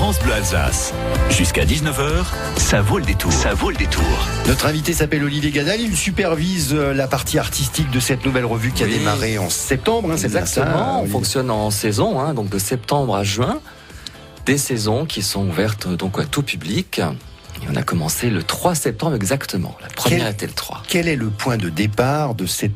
France Bleu Alsace. Jusqu'à 19h, ça vaut le détour. Ça vaut le détour. Notre invité s'appelle Olivier Gadal. Il supervise la partie artistique de cette nouvelle revue qui a démarré en septembre. C'est exactement. Ça, on fonctionne en saison, donc de septembre à juin. Des saisons qui sont ouvertes donc à tout public. Et on a commencé le 3 septembre exactement. La première était le 3. Quel est le point de départ de ces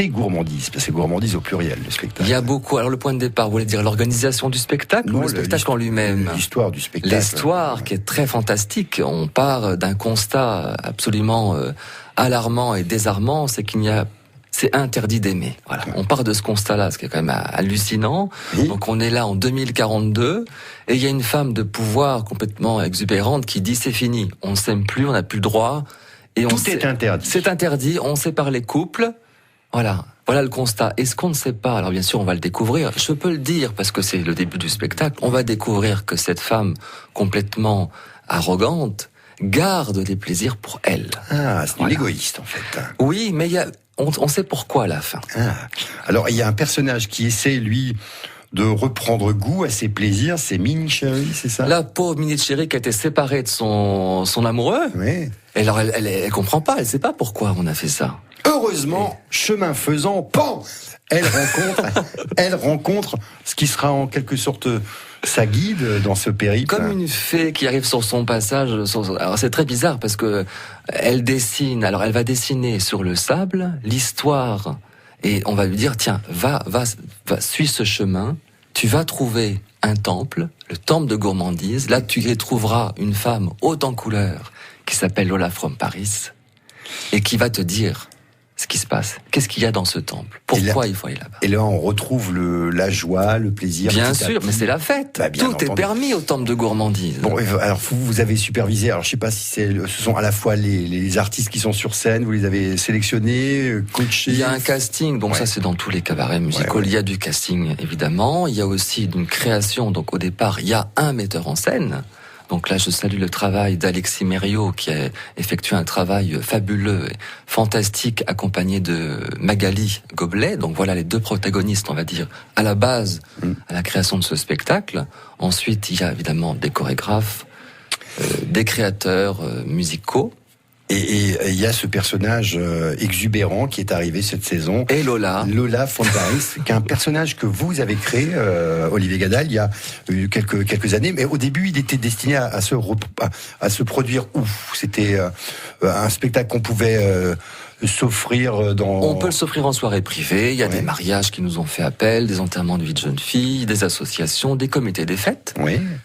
gourmandises? Parce que c'est gourmandise au pluriel, le spectacle. Il y a beaucoup. Alors le point de départ, vous voulez dire l'organisation du spectacle ou le spectacle en lui-même? L'histoire du spectacle. L'histoire qui est très fantastique. On part d'un constat absolument alarmant et désarmant, c'est interdit d'aimer. Voilà. On part de ce constat-là, ce qui est quand même hallucinant. Oui. Donc on est là en 2042 et il y a une femme de pouvoir complètement exubérante qui dit c'est fini, on ne s'aime plus, on n'a plus le droit. Et tout est interdit. C'est interdit, on sépare les couples. Voilà le constat. Et ce qu'on ne sait pas, alors bien sûr on va le découvrir, je peux le dire parce que c'est le début du spectacle, on va découvrir que cette femme complètement arrogante garde des plaisirs pour elle. Ah, c'est une égoïste en fait. Oui, mais on sait pourquoi à la fin. Ah. Alors il y a un personnage qui essaie lui de reprendre goût à ses plaisirs, c'est Mini Chéri, c'est ça? La pauvre Mini Chéri qui a été séparée de son amoureux. Oui. Et alors elle comprend pas, elle sait pas pourquoi on a fait ça. Heureusement, chemin faisant, pan, elle rencontre ce qui sera en quelque sorte sa guide dans ce périple. Comme une fée qui arrive sur son passage. Alors c'est très bizarre parce que elle dessine. Alors elle va dessiner sur le sable l'histoire et on va lui dire tiens va suis ce chemin. Tu vas trouver un temple, le temple de gourmandise. Là tu y trouveras une femme haute en couleur qui s'appelle Lola from Paris et qui va te dire ce qui se passe. Qu'est-ce qu'il y a dans ce temple? Pourquoi il faut aller là-bas? Et là, on retrouve la joie, le plaisir. Bien sûr, mais c'est la fête. Tout entendu. est permis au temple de gourmandise. Bon, alors vous avez supervisé. Alors je sais pas si ce sont à la fois les artistes qui sont sur scène, vous les avez sélectionnés, coachés. Il y a un casting, donc ça c'est dans tous les cabarets musicaux. Il y a du casting évidemment. Il y a aussi une création. Donc au départ, il y a un metteur en scène. Donc là, je salue le travail d'Alexis Mériot qui a effectué un travail fabuleux, et fantastique, accompagné de Magali Goblet. Donc voilà les deux protagonistes, on va dire, à la base, à la création de ce spectacle. Ensuite, il y a évidemment des chorégraphes, des créateurs musicaux. Et il y a ce personnage exubérant qui est arrivé cette saison. Et Lola from Paris, qui est un personnage que vous avez créé, Olivier Gadal, il y a quelques années. Mais au début, il était destiné à se produire où? C'était un spectacle qu'on pouvait s'offrir dans... On peut le s'offrir en soirée privée. Il y a des mariages qui nous ont fait appel, des enterrements de vie de jeunes filles, des associations, des comités des fêtes,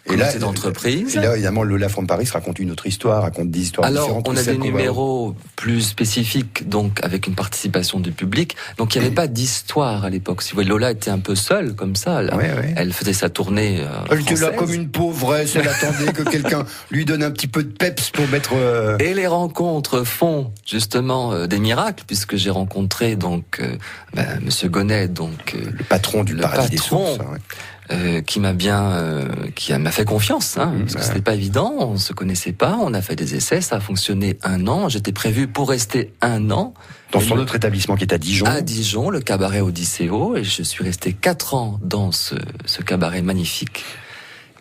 comités d'entreprise. Et là, évidemment, Lola from Paris raconte une autre histoire, raconte des histoires différentes. Alors, on a des numéros plus spécifiques, donc avec une participation du public. Donc, il n'y avait pas d'histoire à l'époque. Si vous voyez, Lola était un peu seule, comme ça. Elle faisait sa tournée Elle était là comme une pauvre, elle attendait que quelqu'un lui donne un petit peu de peps pour mettre... Et les rencontres font, justement, des miracles, puisque j'ai rencontré donc Monsieur Gonnet, donc le patron du Paradis des Sources, qui m'a fait confiance, parce que c'était pas évident, on se connaissait pas, on a fait des essais, ça a fonctionné 1 an, j'étais prévu pour rester 1 an. Dans son autre établissement qui est à Dijon. À Dijon, le cabaret Odysseo, et je suis resté 4 ans dans ce cabaret magnifique.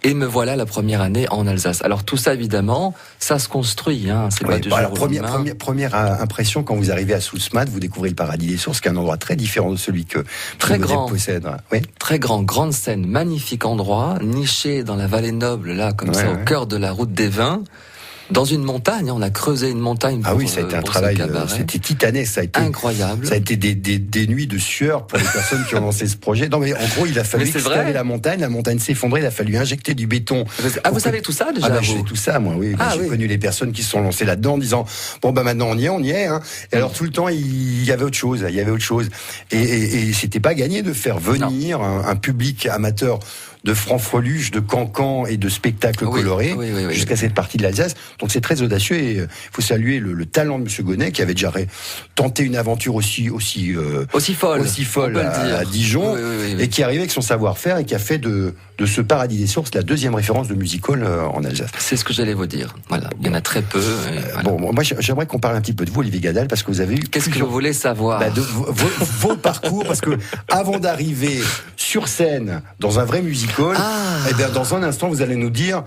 Et me voilà la première année en Alsace. Alors tout ça, évidemment, ça se construit. C'est pas du jour au lendemain. Première impression, quand vous arrivez à Soulsmat, vous découvrez le Paradis des Sources, qui est un endroit très différent de celui que vous possède. Oui. Très grand, grande scène, magnifique endroit, niché dans la vallée noble, là, comme ça, au cœur de la route des vins. Dans une montagne, on a creusé une montagne pour, ça a été un travail, c'était titanesque, ça a été incroyable. Ça a été des nuits de sueur pour les personnes qui ont lancé ce projet. Non mais en gros, il a fallu extraire la montagne s'est effondrée, il a fallu injecter du béton. Vous savez tout ça déjà? Je sais tout ça, moi, oui. J'ai connu les personnes qui se sont lancées là-dedans en disant maintenant on y est. Et alors tout le temps, il y avait autre chose, et c'était pas gagné de faire venir un public amateur de francs-freluches, de cancans et de spectacles colorés jusqu'à cette partie de l'Alsace. Donc c'est très audacieux et il faut saluer le talent de M. Gonnet qui avait déjà tenté une aventure aussi folle à Dijon et qui arrivait avec son savoir-faire et qui a fait de ce Paradis des Sources la deuxième référence de musical en Alsace. C'est ce que j'allais vous dire. Voilà, il y en a très peu. Moi j'aimerais qu'on parle un petit peu de vous, Olivier Gadal, parce que vous avez eu... Qu'est-ce que vous voulez savoir? De vos parcours, parce que avant d'arriver sur scène dans un vrai musical, Call. Et bien, dans un instant, vous allez nous dire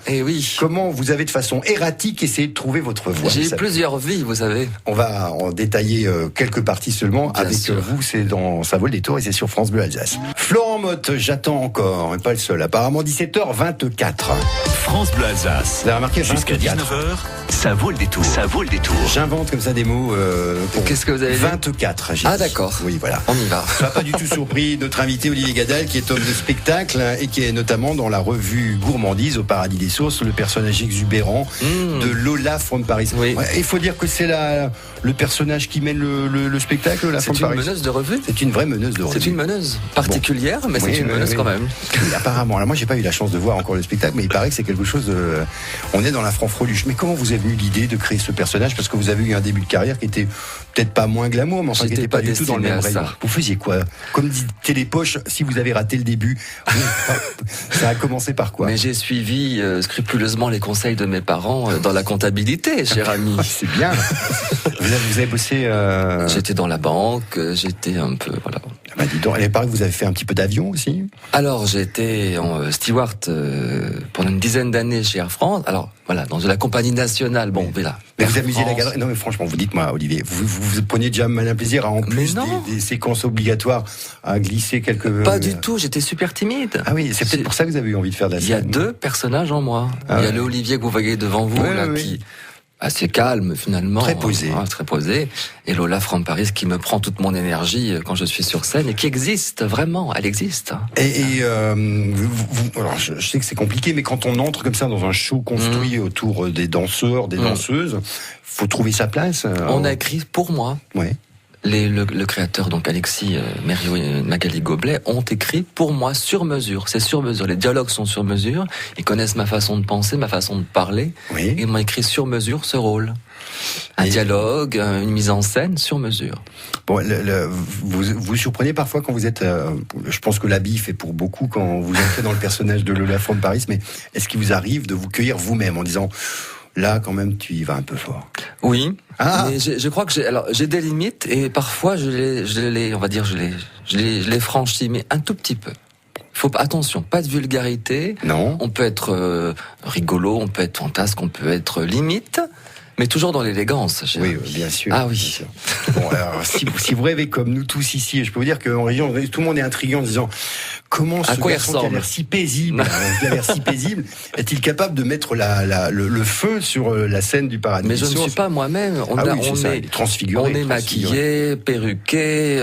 comment vous avez de façon erratique essayé de trouver votre voix. J'ai eu plusieurs vies, vous savez. On va en détailler quelques parties seulement. Bien avec sûr. Vous, c'est dans Ça vaut le détour et c'est sur France Bleu Alsace. Florent Motte, j'attends encore, et pas le seul. Apparemment 17h24. France Bleu Alsace. Vous avez remarqué, jusqu'à 19h, ça vaut le détour. Ça vaut le détour. J'invente comme ça des mots. Qu'est-ce que vous avez dit ? 24. D'accord. Oui, voilà. On y va. Ça n'a pas du tout surpris notre invité Olivier Gadal, qui est homme de spectacle et qui est notamment dans la revue Gourmandise au Paradis des Sources, le personnage exubérant de Lola from Paris. Oui. Ouais, il faut dire que c'est le personnage qui mène le spectacle, Lola from Paris. C'est une meneuse de revue. C'est une vraie meneuse de revue. C'est une meneuse particulière, mais c'est une meneuse quand même. Oui, apparemment. Alors moi, j'ai pas eu la chance de voir encore le spectacle, mais il paraît que c'est quelque chose. On est dans la franfreluche. Mais comment vous avez eu l'idée de créer ce personnage ? Parce que vous avez eu un début de carrière qui était peut-être pas moins glamour, mais enfin qui n'était pas du tout dans le même rayon. Vous faisiez quoi ? Comme dit Télépoche, si vous avez raté le début, ça a commencé par quoi ? Mais j'ai suivi scrupuleusement les conseils de mes parents dans la comptabilité, cher ami. C'est bien. Vous avez bossé. J'étais dans la banque, j'étais un peu voilà. Bah dis donc, il paraît que vous avez fait un petit peu d'avion aussi. Alors j'étais en steward pendant une dizaine d'années chez Air France. Alors voilà, dans la compagnie nationale. Bon, voilà. Mais vous amusez la galerie. Non mais franchement, vous dites-moi, Olivier, vous preniez déjà malin plaisir à en plus des séquences obligatoires à glisser quelques. Pas du tout. J'étais super timide. Ah oui, c'est peut-être pour ça que vous avez eu envie de faire de la scène. Il y a deux personnages en moi. Il y a le Olivier que vous voyez devant vous qui assez calme finalement, très posé, très posé, et Lola from Paris qui me prend toute mon énergie quand je suis sur scène et qui existe vraiment, elle existe. Alors je sais que c'est compliqué, mais quand on entre comme ça dans un show construit autour des danseurs, des danseuses, faut trouver sa place. On a écrit pour moi. Ouais. Le créateur, donc Alexis Mériot et Magali Goblet, ont écrit pour moi sur mesure. C'est sur mesure. Les dialogues sont sur mesure. Ils connaissent ma façon de penser, ma façon de parler. Oui. Et ils m'ont écrit sur mesure ce rôle. Un dialogue, une mise en scène sur mesure. Bon, vous surprenez parfois quand vous êtes. Je pense que l'habit fait pour beaucoup quand vous entrez dans le personnage de Lola from Paris. Mais est-ce qu'il vous arrive de vous cueillir vous-même en disant là, quand même, tu y vas un peu fort? Oui. Mais je crois que j'ai des limites et parfois je les franchis, mais un tout petit peu. Attention, pas de vulgarité. Non. On peut être rigolo, on peut être fantasque, on peut être limite, mais toujours dans l'élégance. Oui, bien sûr. Ah oui. Bien sûr. Bon, alors, si vous rêvez comme nous tous ici, je peux vous dire qu'en région, tout le monde est intrigué en disant comment ce garçon qui a l'air si paisible, est-il capable de mettre le feu sur la scène du Paradis? Mais je ne suis pas moi-même. On est transfiguré. On est maquillé, perruqué,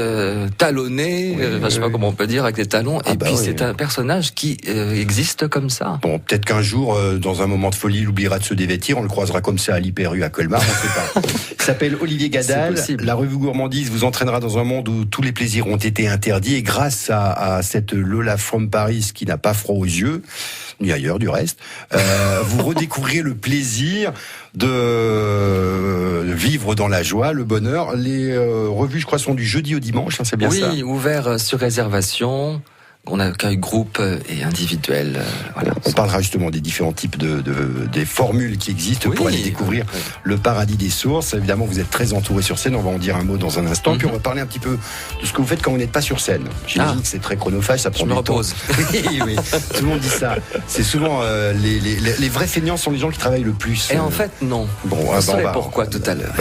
talonné, je sais pas comment on peut dire, avec des talons. C'est un personnage qui existe comme ça. Bon, peut-être qu'un jour, dans un moment de folie, il oubliera de se dévêtir. On le croisera comme ça à l'Hyper-U à Colmar. On ne sait pas. Il s'appelle Olivier Gadal. La revue Gourmandise vous entraînera dans un monde où tous les plaisirs ont été interdits. Et grâce à cette Lola from Paris qui n'a pas froid aux yeux, ni ailleurs du reste, vous redécouvrirez le plaisir de vivre dans la joie, le bonheur. Les revues, je crois, sont du jeudi au dimanche, c'est bien ça? Oui, ouvert sur réservation. On accueille groupe et individuel. On parlera justement des différents types des formules qui existent pour aller découvrir le Paradis des Sources. Évidemment, vous êtes très entouré sur scène. On va en dire un mot dans un instant. Puis on va parler un petit peu de ce que vous faites quand vous n'êtes pas sur scène. J'imagine que c'est très chronophage, ça prend du temps. Je me repose. Oui, tout le monde dit ça. C'est souvent les vrais feignants sont les gens qui travaillent le plus. Et en fait, non. Bon, vous savez pourquoi tout à l'heure.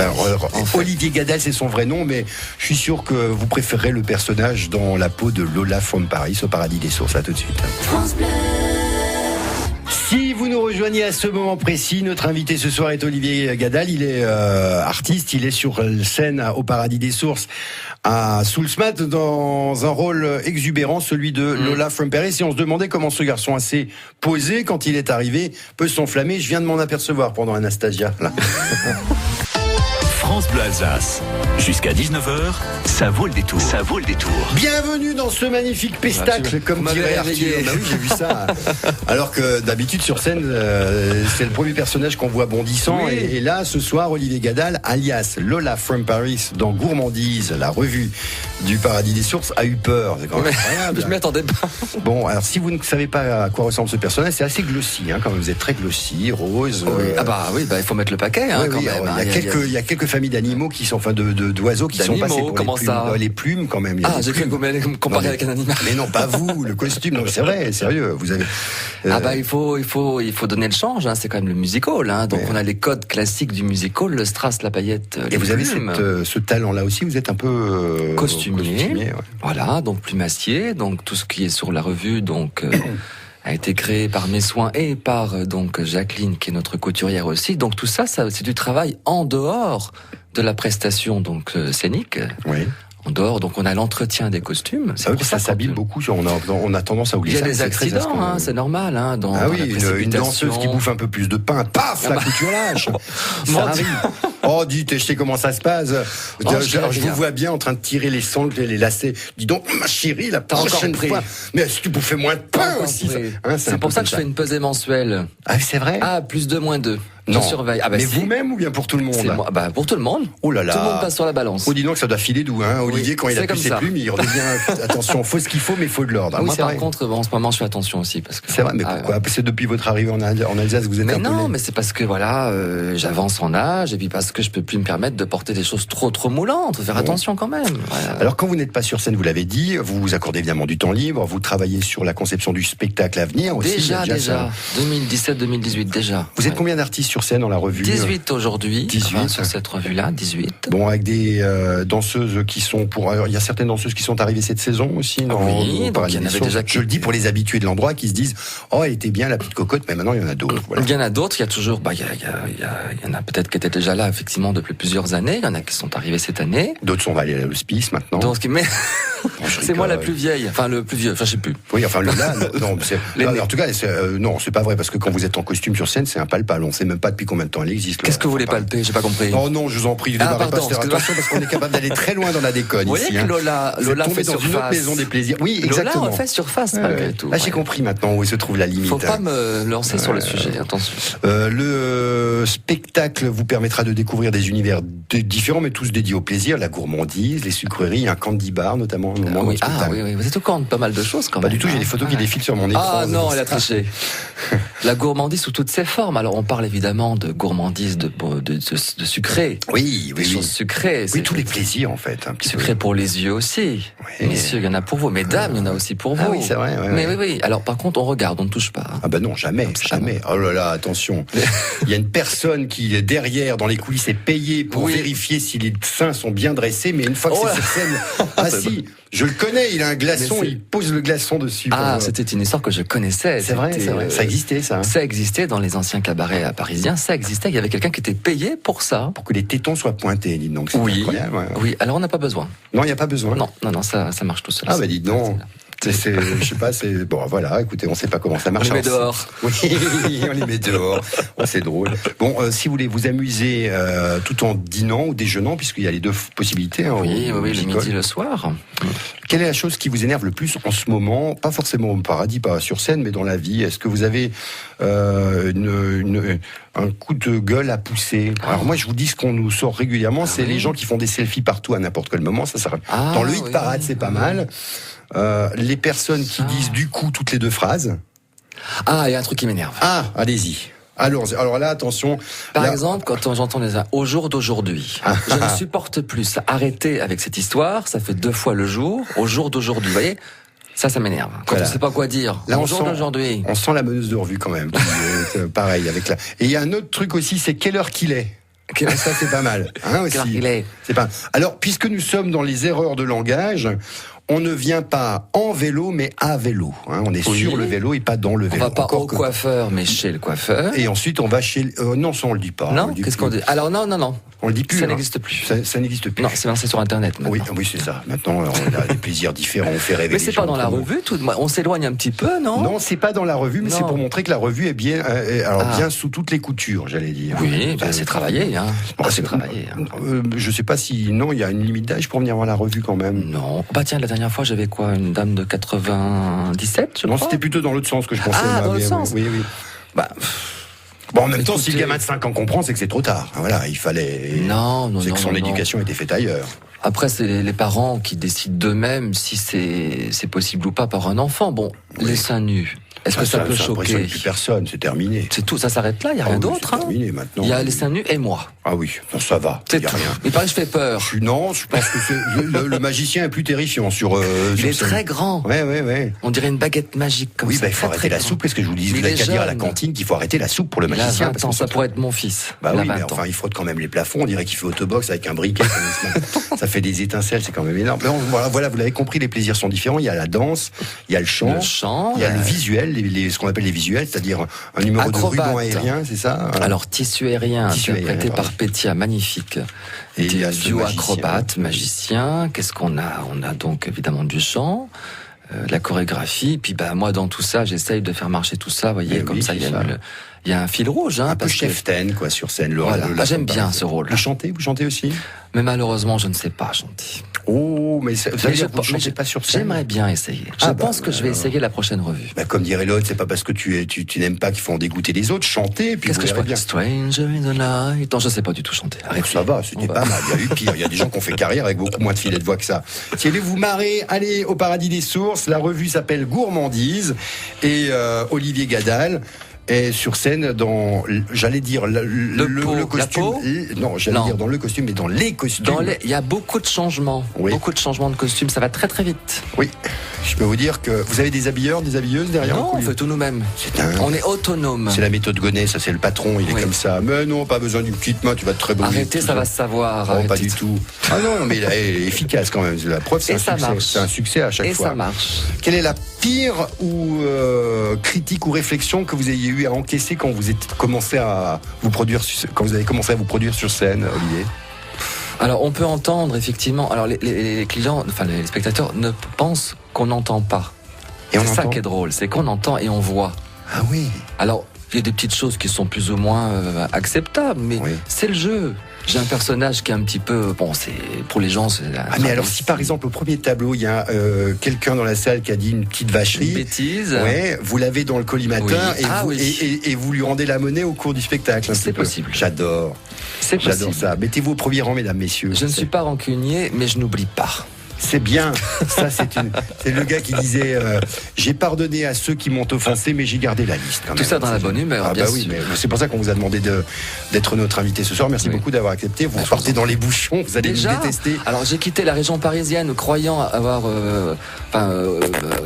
Olivier Gadal, c'est son vrai nom, mais je suis sûr que vous préférez le personnage dans la peau de Lola from Paris, au Paradis des Sources. À tout de suite. Si vous nous rejoignez à ce moment précis, notre invité ce soir est Olivier Gadal. Il est artiste, il est sur scène au Paradis des Sources à Soulsmat dans un rôle exubérant, celui de Lola from Paris. Et on se demandait comment ce garçon assez posé, quand il est arrivé, peut s'enflammer. Je viens de m'en apercevoir pendant Anastasia. Là. France Bleu Alsace. Jusqu'à 19h, ça vaut le détour. Ça vaut le détour. Bienvenue dans ce magnifique pestacle, comme dirait Arthur. Bah oui, j'ai vu ça. Alors que d'habitude sur scène, c'est le premier personnage qu'on voit bondissant. Oui. Et là, ce soir, Olivier Gadal, alias Lola from Paris, dans Gourmandise, la revue du Paradis des Sources, a eu peur. C'est quand même incroyable. Je m'y attendais pas. Bon, alors si vous ne savez pas à quoi ressemble ce personnage, c'est assez glossy, quand même. Vous êtes très glossy, rose. Oui. Il faut mettre le paquet, quand même. Il y a quelques familles famille d'animaux qui sont, enfin d'oiseaux qui sont passés pour comment les plumes. Ça les plumes quand même. Ah, j'ai cru que vous m'allez me comparer avec un animal. Mais non, pas vous, le costume. Non, c'est vrai, sérieux. Vous avez. Ah bah il faut donner le change. Hein, c'est quand même le musical. Hein, donc on a les codes classiques du musical, le strass, la paillette. Et vous avez plumes. ce talent-là aussi. Vous êtes un peu costumier. Ouais. Voilà, donc plumassier. Donc tout ce qui est sur la revue, donc. A été créé par mes soins et par donc Jacqueline qui est notre couturière aussi. Donc tout ça c'est du travail en dehors de la prestation donc scénique. Oui. En dehors, donc on a l'entretien des costumes. Ça s'habille beaucoup. On a tendance à oublier ça. Il y a des accidents, hein, c'est normal. Hein, dans une danseuse qui bouffe un peu plus de pain, paf, la couture lâche. Ça arrive. Oh, dites, je sais comment ça se passe. Je vous vois bien en train de tirer les sangles et les lacets. Dis donc, ma chérie, la prochaine fois. Mais si tu bouffais moins de pain aussi. C'est pour ça que je fais une pesée mensuelle. Ah, c'est vrai? Ah, plus 2, moins 2. Je surveille. Ah bah mais vous-même ou bien pour tout le monde? Pour tout le monde. Oh là là. Tout le monde passe sur la balance. Oh, dis donc, ça doit filer doux, hein. Olivier, quand il a plus ses plumes, il redevient, attention, faut ce qu'il faut, mais faut de l'ordre. Oui, par contre, en ce moment, je fais attention aussi, parce que. C'est vrai, mais pourquoi? C'est depuis votre arrivée en Alsace, vous êtes un peu. Non, mais c'est parce que, j'avance en âge, et puis parce que je peux plus me permettre de porter des choses trop moulantes. Faut faire attention quand même. Voilà. Alors, quand vous n'êtes pas sur scène, vous l'avez dit, vous vous accordez évidemment du temps libre, vous travaillez sur la conception du spectacle à venir aussi. Déjà. 2017-2018, déjà. Vous êtes combien d'artistes sur scène dans la revue? 18 aujourd'hui, 18 sur cette revue-là, 18. Bon, avec des danseuses qui sont il y a certaines danseuses qui sont arrivées cette saison aussi. Oui, donc il y en avait déjà. Je le dis pour les habitués de l'endroit qui se disent, oh, elle était bien la petite cocotte, mais maintenant il y en a d'autres. Voilà. Il y en a d'autres. Il y a toujours, il y en a peut-être qui étaient déjà là effectivement depuis plusieurs années. Il y en a qui sont arrivés cette année. D'autres sont allés à l'hospice maintenant. Mais c'est moi la plus vieille, enfin le plus vieux, enfin je sais plus. Oui, enfin en tout cas, non, c'est pas vrai parce que quand vous êtes en costume sur scène, c'est impalpable. On sait même pas depuis combien de temps elle existe. Qu'est-ce que vous voulez palper? J'ai pas compris. Oh non, je vous en prie, attention parce qu'on est capable d'aller très loin dans la déconne. Vous voyez que Lola fait dans surface. Une autre maison des plaisirs. Oui, exactement. Lola fait surface malgré tout. Là, j'ai compris maintenant où se trouve la limite. Faut pas me lancer sur le sujet, attention. Le spectacle vous permettra de découvrir des univers différents, mais tous dédiés au plaisir, la gourmandise, les sucreries, un candy bar notamment. Oui, vous êtes au courant de pas mal de choses quand même. Pas du tout, j'ai des photos qui défilent sur mon écran. Ah non, elle a triché. La gourmandise sous toutes ses formes. Alors on parle évidemment de gourmandise, de sucré. Oui. Des choses sucrées. Oui, tous les plaisirs en fait. Sucré pour les yeux aussi. Oui. Messieurs, il y en a pour vous. Mesdames, il y en a aussi pour vous. Ah oui, c'est vrai. Mais oui. Alors par contre, on regarde, on ne touche pas. Ah ben non, jamais. Oh là là, attention. Il y a une personne qui est derrière, dans les coulisses, est payée pour vérifier si les seins sont bien dressés, mais une fois que c'est sur scène, si. Je le connais, il a un glaçon, il pose le glaçon dessus. Ah, c'était une histoire que je connaissais. C'est vrai. Ça existait, ça. Ça existait dans les anciens cabarets parisiens, ça existait. Il y avait quelqu'un qui était payé pour ça. Pour que les tétons soient pointés, dites donc. Oui, alors on n'a pas besoin. Non, il n'y a pas besoin. Non, ça marche tout seul. Ah, bah dites donc. Je sais pas, bon, voilà, écoutez, on sait pas comment ça marche. On les met dehors. Oui, on les met dehors. C'est drôle. Bon, si vous voulez vous amuser tout en dînant ou déjeunant, puisqu'il y a les deux possibilités. Oui, le midi, le soir. Quelle est la chose qui vous énerve le plus en ce moment? Pas forcément au paradis, pas sur scène, mais dans la vie. Est-ce que vous avez un coup de gueule à pousser? Alors moi, je vous dis ce qu'on nous sort régulièrement, c'est les gens qui font des selfies partout à n'importe quel moment. Ça dans le hit parade, c'est pas mal. Les personnes qui disent du coup toutes les deux phrases. Ah, il y a un truc qui m'énerve. Ah, allez-y. Alors là, attention. Par exemple, quand j'entends au jour d'aujourd'hui, je ne supporte plus. Arrêtez avec cette histoire, ça fait 2 fois le jour, au jour d'aujourd'hui. Vous voyez? Ça m'énerve. Quand on ne sait pas quoi dire. Là, au jour d'aujourd'hui. On sent la meneuse de revue quand même. Pareil avec la. Et il y a un autre truc aussi, c'est quelle heure qu'il est. Ça, c'est pas mal. Aussi. Quelle heure qu'il est. C'est pas. Alors, puisque nous sommes dans les erreurs de langage, on ne vient pas en vélo, mais à vélo. On est sur le vélo et pas dans le vélo. On va pas au coiffeur, mais chez le coiffeur. Et ensuite, on va chez... non, ça, on le dit pas. Non, qu'est-ce qu'on dit? Alors, non. On le dit plus. Ça n'existe plus. Ça n'existe plus. Non, c'est lancé sur Internet maintenant. Oui, c'est ça. Maintenant, on a des plaisirs différents, on fait rêver. Mais c'est pas dans la revue, on s'éloigne un petit peu, non? Non, c'est pas dans la revue, mais c'est pour montrer que la revue est bien, bien sous toutes les coutures, j'allais dire. Oui, c'est travaillé, c'est travaillé. Je sais pas si, non, il y a une limite d'âge pour venir voir la revue quand même. Non. Tiens, la dernière fois, j'avais quoi? Une dame de 97, je crois. Non, c'était plutôt dans l'autre sens que je pensais. Dans l'autre sens. Oui. Bon, en même temps, si le gamin de 5 ans comprend, c'est que c'est trop tard. Voilà, il fallait. Non. C'est que son éducation était faite ailleurs. Après, c'est les parents qui décident d'eux-mêmes si c'est possible ou pas par un enfant. Bon, les seins nus. Est-ce que ça peut choquer? Plus personne, c'est terminé. C'est tout, ça s'arrête là, il n'y a rien d'autre. C'est terminé maintenant. Il y a les seins nus et moi. Ah oui, non, ça va. C'est y a tout. rien. Il paraît que je fais peur. Non, je pense que le magicien est plus terrifiant sur. Il est scène. très grand. Ouais. On dirait une baguette magique comme Oui, ça. il faut arrêter la soupe. Qu'est-ce que je vous dis? Vous n'avez qu'à dire à la cantine qu'il faut arrêter la soupe pour le Il a magicien. 20 ans, ça pourrait être mon fils. Bah il a oui, 20 mais ans. enfin, il frotte quand même les plafonds. On dirait qu'il fait autobox avec un briquet. Ça fait des étincelles, c'est quand même énorme. Mais voilà, vous l'avez compris, les plaisirs sont différents. Il y a la danse, il y a le chant, il y a le visuel, ce qu'on appelle les visuels, c'est-à-dire un numéro Acrobate. de ruban aérien, c'est ça? Alors, tissu aérien, interprété par Pétia, magnifique. Et il y a du ce duo magicien. acrobate, magicien. Qu'est-ce qu'on a? On a donc évidemment du chant, de la chorégraphie. Puis moi, dans tout ça, j'essaye de faire marcher tout ça. Vous voyez, Mais comme oui, ça, il c'est ça. y a un fil rouge. Un peu parce que- cheftaine, quoi, sur scène. Voilà. J'aime bien ce rôle. Vous chantez aussi? Mais malheureusement, je ne sais pas chanter. Oh, mais vous Mais ne chantez pas sur scène? J'aimerais bien essayer. Je pense que je vais essayer la prochaine revue. Comme dirait l'autre, c'est pas parce que tu n'aimes pas qu'il faut en dégoûter les autres. Chantez, puis Qu'est-ce vous que je verrez peux bien. Stranger in the night. Non, je sais pas du tout chanter. Arrêtez. Ça va, c'était pas mal. Il y a eu pire. Il y a des gens qui ont fait carrière avec beaucoup moins de filets de voix que ça. Si vous voulez vous marrer, allez au Paradis des Sources. La revue s'appelle Gourmandise. Et Olivier Gadal est sur scène dans, j'allais dire, le costume. Non, dire dans le costume, mais dans les costumes. Il y a beaucoup de changements. Oui. Beaucoup de changements de costumes. Ça va très très vite. Oui. Je peux vous dire que vous avez des habilleurs, des habilleuses derrière Non, vous? on fait tout nous-mêmes. Un... On est autonome. C'est la méthode Gonnet, ça c'est le patron, il est comme ça. Mais non, pas besoin d'une petite main, tu vas te très beau. Arrêtez, ça va se savoir. Non, pas du tout. Ah non, mais il est efficace quand même. La preuve, c'est un succès. Marche. C'est un succès à chaque fois. Et ça marche. Quelle est la pire critique ou réflexion que vous ayez eu à encaisser quand vous avez commencé à vous produire sur scène, Olivier? Alors, on peut entendre effectivement. Alors, les clients, enfin les spectateurs, ne pensent qu'on n'entend pas. Et c'est ça qui est drôle, c'est qu'on entend et on voit. Ah oui. Alors, il y a des petites choses qui sont plus ou moins acceptables, mais c'est le jeu. J'ai un personnage qui est un petit peu... Bon, c'est pour les gens... mais alors, si par exemple, au premier tableau, il y a quelqu'un dans la salle qui a dit une petite vacherie... Une bêtise. Ouais, vous l'avez dans le collimateur et vous lui rendez la monnaie au cours du spectacle. C'est possible. J'adore. J'adore ça. Mettez-vous au premier rang, mesdames, messieurs. Je ne suis pas rancunier, mais je n'oublie pas. C'est bien. Ça, c'est le gars qui disait j'ai pardonné à ceux qui m'ont offensé, mais j'ai gardé la liste. Quand Tout même. ça dans la bonne humeur, bien sûr. Oui, mais c'est pour ça qu'on vous a demandé d'être notre invité ce soir. Merci beaucoup d'avoir accepté. Vous partez dans les bouchons, vous allez nous détester. Alors j'ai quitté la région parisienne, croyant avoir.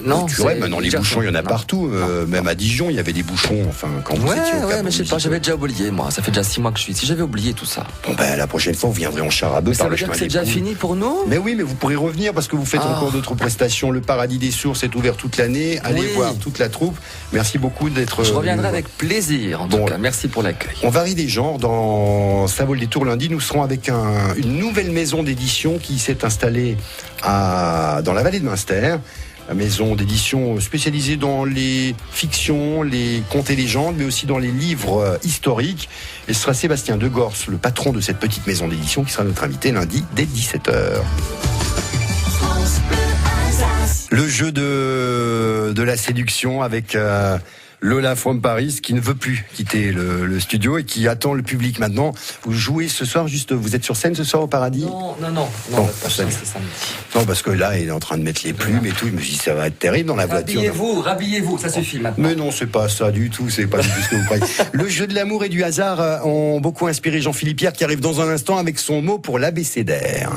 Non. Maintenant les bouchons, il y en a partout. Même à Dijon, il y avait des bouchons. Enfin, quand vous étiez au mais je sais pas. J'avais déjà oublié, moi. Ça fait déjà 6 mois que je suis ici. J'avais oublié tout ça. Bon, la prochaine fois, vous viendrez en char à bœuf. Ça veut dire que c'est déjà fini pour nous? Mais oui, mais vous pourrez revenir parce que vous faites encore d'autres prestations. Le Paradis des Sources est ouvert toute l'année. Allez voir toute la troupe. Merci beaucoup d'être. Je reviendrai avec plaisir. En tout cas, merci pour l'accueil. On varie des genres. Dans Ça vaut le détour lundi, nous serons avec une nouvelle maison d'édition qui s'est installée dans la vallée de Münster. La maison d'édition spécialisée dans les fictions, les contes et légendes, mais aussi dans les livres historiques. Et ce sera Sébastien Degors, le patron de cette petite maison d'édition, qui sera notre invité lundi dès 17h. Le jeu de la séduction avec Lola from Paris qui ne veut plus quitter le studio et qui attend le public maintenant. Vous jouez ce soir, vous êtes sur scène ce soir au Paradis? Non, c'est samedi. Non, parce que là, il est en train de mettre les plumes et tout. Je me dis, ça va être terrible dans la voiture. Rhabillez-vous, ça suffit maintenant. Mais non, c'est pas ça du tout, c'est pas du tout ce que vous croyez. Le jeu de l'amour et du hasard ont beaucoup inspiré Jean-Philippe Pierre qui arrive dans un instant avec son mot pour l'abécédaire.